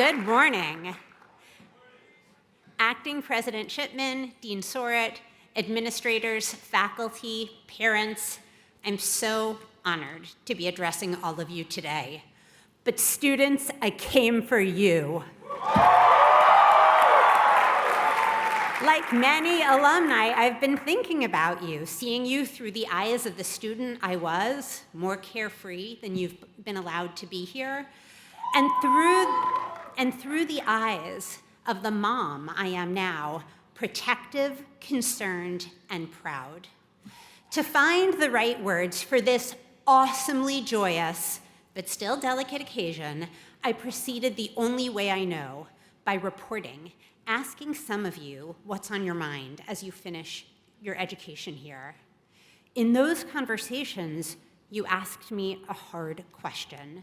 Good morning. Acting President Shipman, Dean Soret, administrators, faculty, parents, I'm so honored to be addressing all of you today. But students, I came for you. Like many alumni, I've been thinking about you, seeing you through the eyes of the student I was, more carefree than you've been allowed to be here, and through the eyes of the mom I am now, protective, concerned, and proud. To find the right words for this awesomely joyous, but still delicate occasion, I proceeded the only way I know, by reporting, asking some of you what's on your mind as you finish your education here. In those conversations, you asked me a hard question.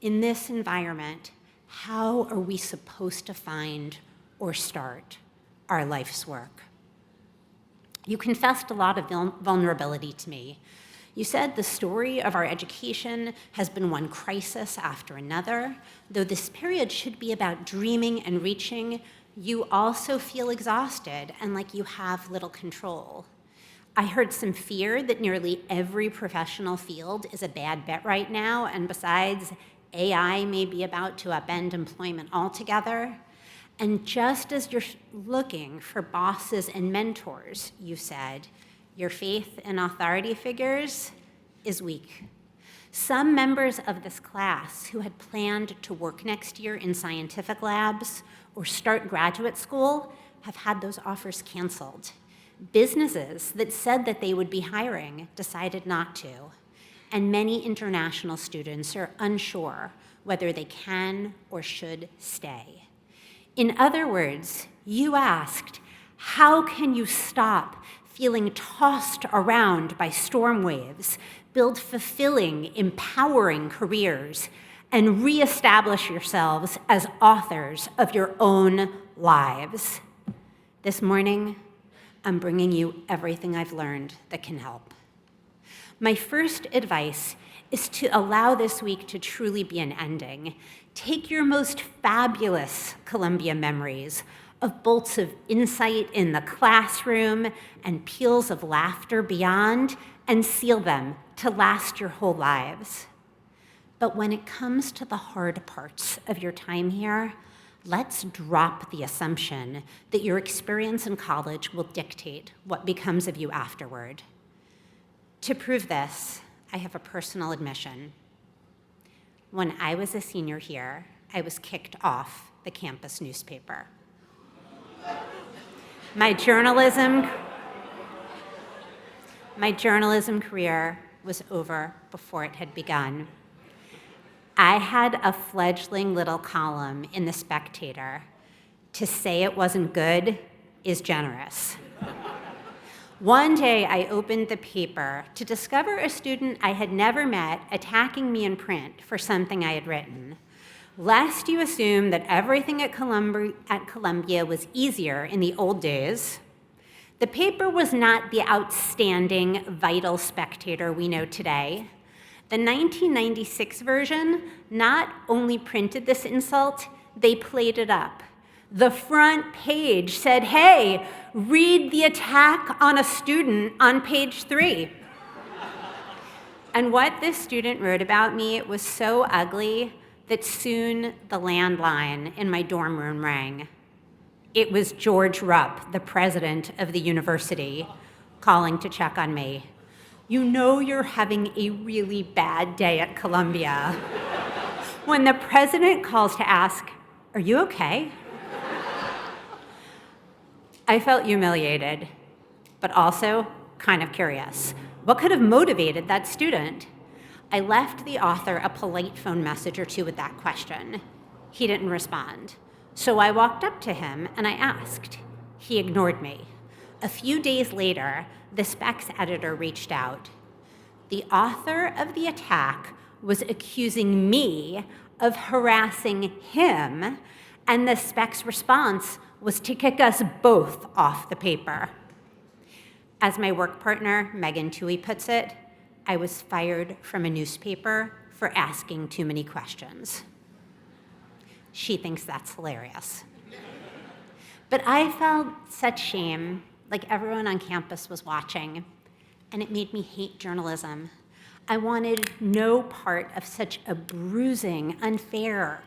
In this environment, how are we supposed to find or start our life's work? You confessed a lot of vulnerability to me. You said the story of our education has been one crisis after another. Though this period should be about dreaming and reaching, you also feel exhausted and like you have little control. I heard some fear that nearly every professional field is a bad bet right now, and besides, AI may be about to upend employment altogether. And just as you're looking for bosses and mentors, you said, your faith in authority figures is weak. Some members of this class who had planned to work next year in scientific labs or start graduate school have had those offers canceled. Businesses that said that they would be hiring decided not to. And many international students are unsure whether they can or should stay. In other words, you asked, how can you stop feeling tossed around by storm waves, build fulfilling, empowering careers, and reestablish yourselves as authors of your own lives? This morning, I'm bringing you everything I've learned that can help. My first advice is to allow this week to truly be an ending. Take your most fabulous Columbia memories of bolts of insight in the classroom and peals of laughter beyond and seal them to last your whole lives. But when it comes to the hard parts of your time here, let's drop the assumption that your experience in college will dictate what becomes of you afterward. To prove this, I have a personal admission. When I was a senior here, I was kicked off the campus newspaper. My journalism career was over before it had begun. I had a fledgling little column in The Spectator. To say it wasn't good is generous. One day, I opened the paper to discover a student I had never met attacking me in print for something I had written. Lest you assume that everything at Columbia was easier in the old days, the paper was not the outstanding, vital Spectator we know today. The 1996 version not only printed this insult, they played it up. The front page said, hey, read the attack on a student on page 3. And what this student wrote about me was so ugly that soon the landline in my dorm room rang. It was George Rupp, the president of the university, calling to check on me. You know you're having a really bad day at Columbia. When the president calls to ask, are you okay? I felt humiliated, but also kind of curious. What could have motivated that student? I left the author a polite phone message or two with that question. He didn't respond. So I walked up to him and I asked. He ignored me. A few days later, the Specs editor reached out. The author of the attack was accusing me of harassing him, and the Specs response was to kick us both off the paper. As my work partner, Megan Toohey, puts it, I was fired from a newspaper for asking too many questions. She thinks that's hilarious. But I felt such shame, like everyone on campus was watching, and it made me hate journalism. I wanted no part of such a bruising, unfair,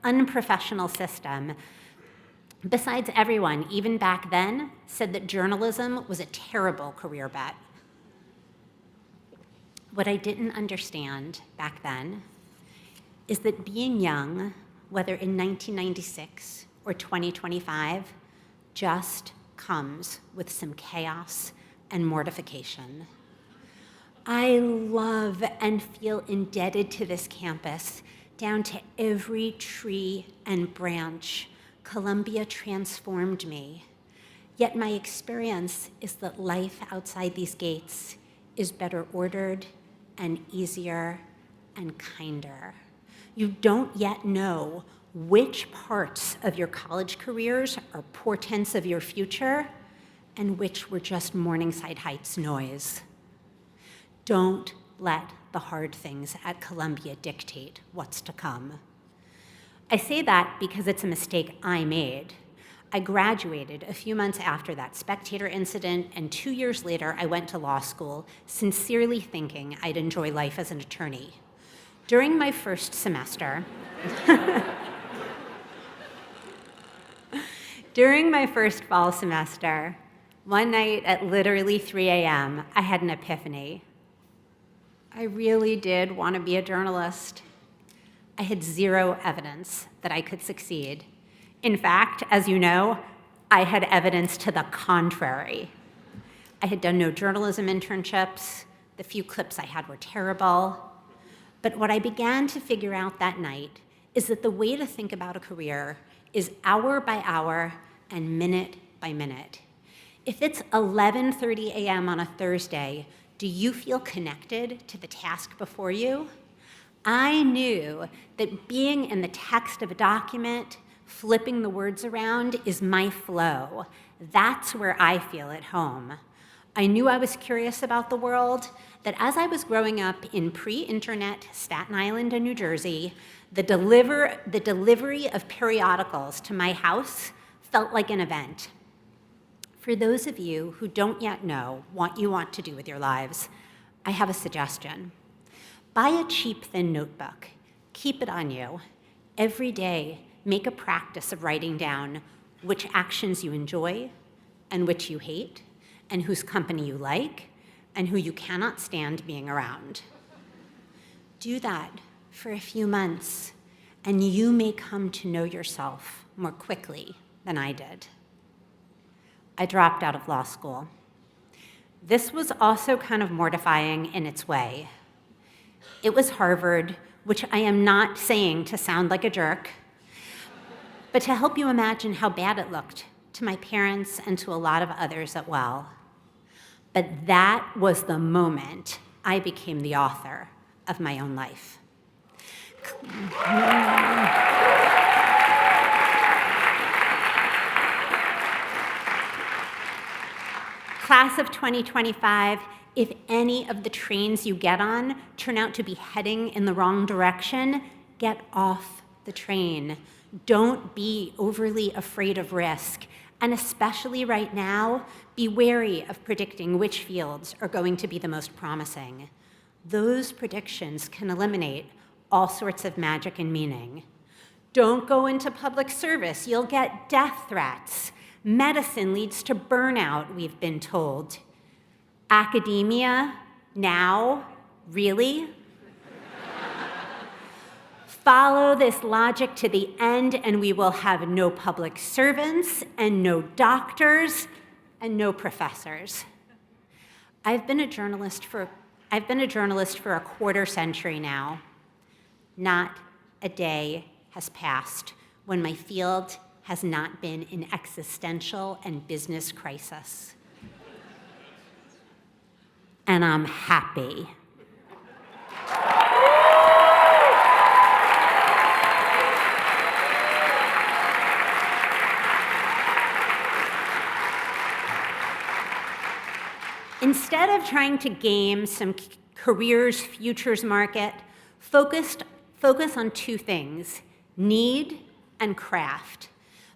unprofessional system. Besides, everyone, even back then, said that journalism was a terrible career bet. What I didn't understand back then is that being young, whether in 1996 or 2025, just comes with some chaos and mortification. I love and feel indebted to this campus, down to every tree and branch. Columbia transformed me. Yet my experience is that life outside these gates is better ordered and easier and kinder. You don't yet know which parts of your college careers are portents of your future and which were just Morningside Heights noise. Don't let the hard things at Columbia dictate what's to come. I say that because it's a mistake I made. I graduated a few months after that Spectator incident, and 2 years later, I went to law school, sincerely thinking I'd enjoy life as an attorney. During my first semester, during my first fall semester, one night at literally 3 a.m., I had an epiphany. I really did want to be a journalist. I had zero evidence that I could succeed. In fact, as you know, I had evidence to the contrary. I had done no journalism internships. The few clips I had were terrible. But what I began to figure out that night is that the way to think about a career is hour by hour and minute by minute. If it's 11:30 a.m. on a Thursday, do you feel connected to the task before you? I knew that being in the text of a document, flipping the words around, is my flow. That's where I feel at home. I knew I was curious about the world, that as I was growing up in pre-internet Staten Island and New Jersey, the delivery of periodicals to my house felt like an event. For those of you who don't yet know what you want to do with your lives, I have a suggestion. Buy a cheap, thin notebook. Keep it on you. Every day, make a practice of writing down which actions you enjoy and which you hate, and whose company you like, and who you cannot stand being around. Do that for a few months, and you may come to know yourself more quickly than I did. I dropped out of law school. This was also kind of mortifying in its way. It was Harvard, which I am not saying to sound like a jerk, but to help you imagine how bad it looked to my parents and to a lot of others as well. But that was the moment I became the author of my own life. Class of 2025, if any of the trains you get on turn out to be heading in the wrong direction, get off the train. Don't be overly afraid of risk. And especially right now, be wary of predicting which fields are going to be the most promising. Those predictions can eliminate all sorts of magic and meaning. Don't go into public service. You'll get death threats. Medicine leads to burnout, we've been told. Academia, now, really? Follow this logic to the end, and we will have no public servants, and no doctors, and no professors. I've been a journalist for a quarter century now. Not a day has passed when my field has not been in existential and business crisis. And I'm happy. Instead of trying to game some careers futures market, focus on two things: need and craft.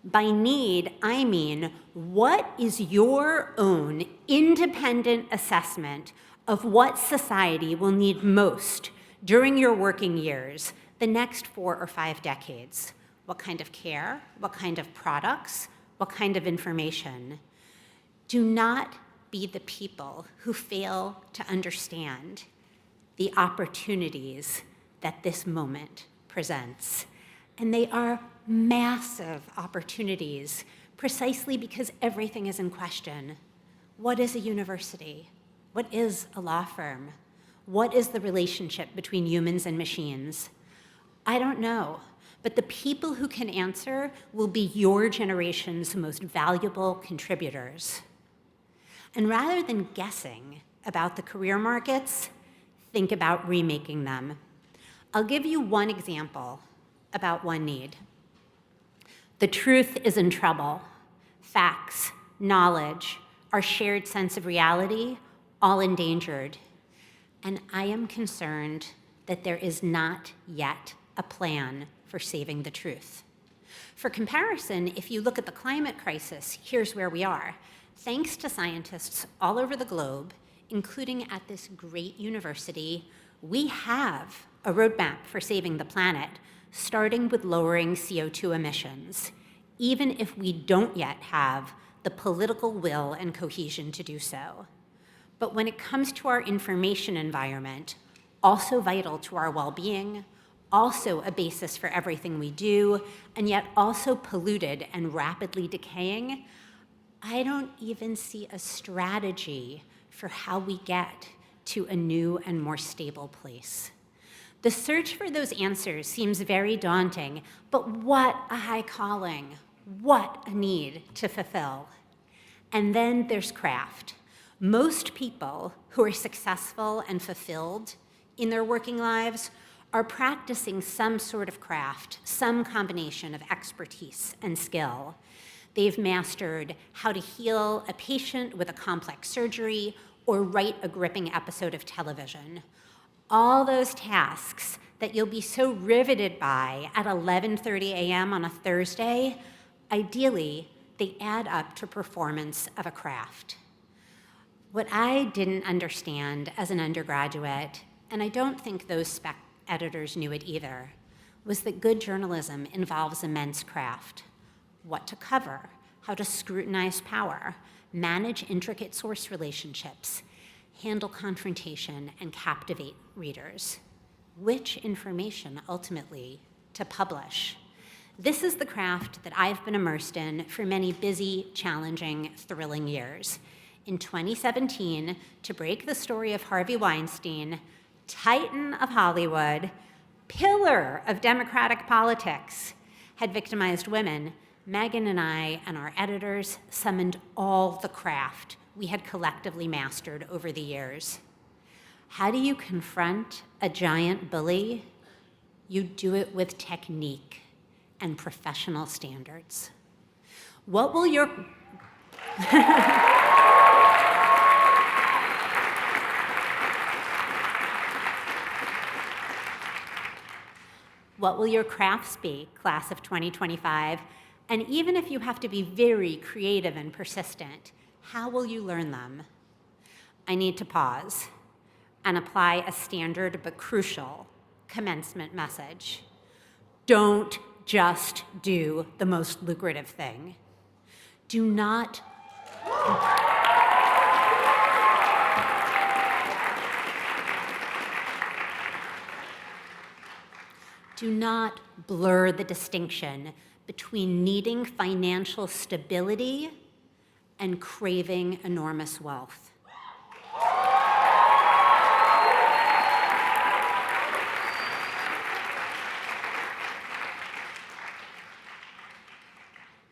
By need, I mean, what is your own independent assessment of what society will need most during your working years, the next 4 or 5 decades? What kind of care? What kind of products? What kind of information? Do not be the people who fail to understand the opportunities that this moment presents. And they are massive opportunities, precisely because everything is in question. What is a university? What is a law firm? What is the relationship between humans and machines? I don't know, but the people who can answer will be your generation's most valuable contributors. And rather than guessing about the career markets, think about remaking them. I'll give you one example about one need. The truth is in trouble. Facts, knowledge, our shared sense of reality, all endangered. And I am concerned that there is not yet a plan for saving the truth. For comparison, if you look at the climate crisis, here's where we are. Thanks to scientists all over the globe, including at this great university, we have a roadmap for saving the planet, starting with lowering CO2 emissions, even if we don't yet have the political will and cohesion to do so. But when it comes to our information environment, also vital to our well-being, also a basis for everything we do, and yet also polluted and rapidly decaying, I don't even see a strategy for how we get to a new and more stable place. The search for those answers seems very daunting, but what a high calling, what a need to fulfill. And then there's craft. Most people who are successful and fulfilled in their working lives are practicing some sort of craft, some combination of expertise and skill. They've mastered how to heal a patient with a complex surgery or write a gripping episode of television. All those tasks that you'll be so riveted by at 11:30 a.m. on a Thursday, ideally, they add up to performance of a craft. What I didn't understand as an undergraduate, and I don't think those spec editors knew it either, was that good journalism involves immense craft. What to cover, how to scrutinize power, manage intricate source relationships, handle confrontation, and captivate readers. Which information, ultimately, to publish? This is the craft that I've been immersed in for many busy, challenging, thrilling years. In 2017, to break the story of Harvey Weinstein, titan of Hollywood, pillar of democratic politics, had victimized women, Megan and I and our editors summoned all the craft we had collectively mastered over the years. How do you confront a giant bully? You do it with technique and professional standards. What will your What will your crafts be, class of 2025? And even if you have to be very creative and persistent, how will you learn them? I need to pause and apply a standard but crucial commencement message. Don't just do the most lucrative thing. Do not blur the distinction between needing financial stability and craving enormous wealth.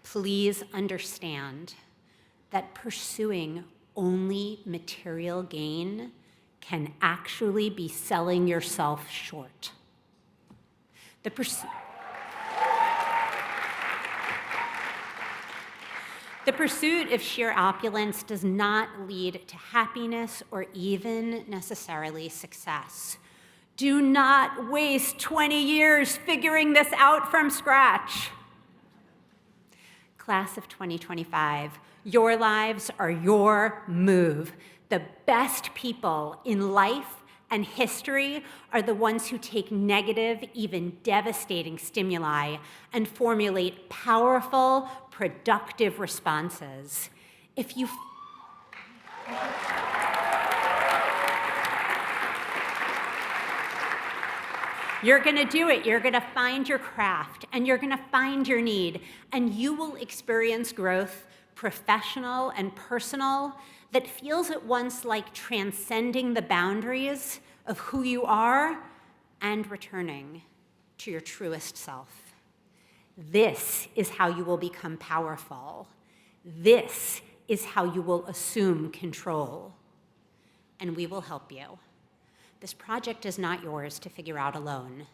Please understand that pursuing only material gain can actually be selling yourself short. The pursuit of sheer opulence does not lead to happiness or even necessarily success. Do not waste 20 years figuring this out from scratch. Class of 2025, your lives are your move. The best people in life and history are the ones who take negative, even devastating stimuli and formulate powerful, productive responses. If you You're gonna do it. You're gonna find your craft, and you're gonna find your need, and you will experience growth, professional and personal, that feels at once like transcending the boundaries of who you are and returning to your truest self. This is how you will become powerful. This is how you will assume control. And we will help you. This project is not yours to figure out alone.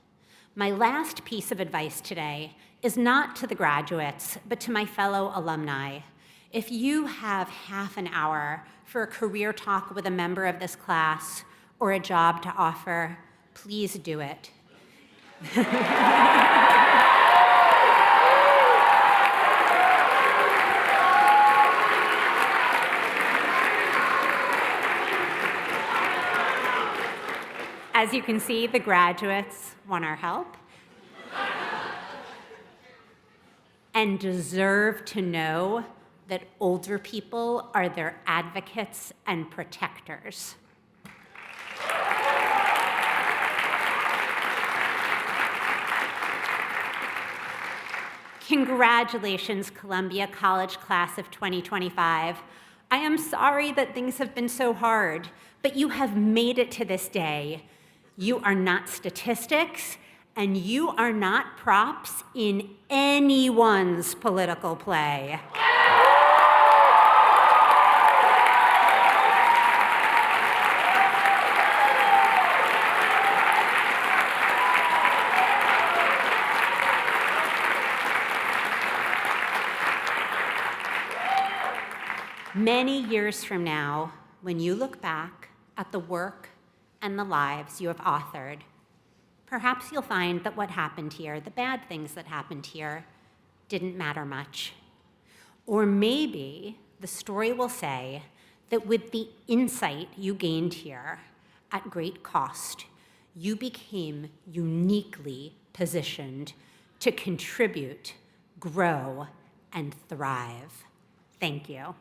My last piece of advice today is not to the graduates, but to my fellow alumni. If you have half an hour for a career talk with a member of this class or a job to offer, please do it. As you can see, the graduates want our help and deserve to know that older people are their advocates and protectors. Congratulations, Columbia College Class of 2025. I am sorry that things have been so hard, but you have made it to this day. You are not statistics, and you are not props in anyone's political play. Many years from now, when you look back at the work and the lives you have authored, perhaps you'll find that what happened here, the bad things that happened here, didn't matter much. Or maybe the story will say that with the insight you gained here at great cost, you became uniquely positioned to contribute, grow, and thrive. Thank you.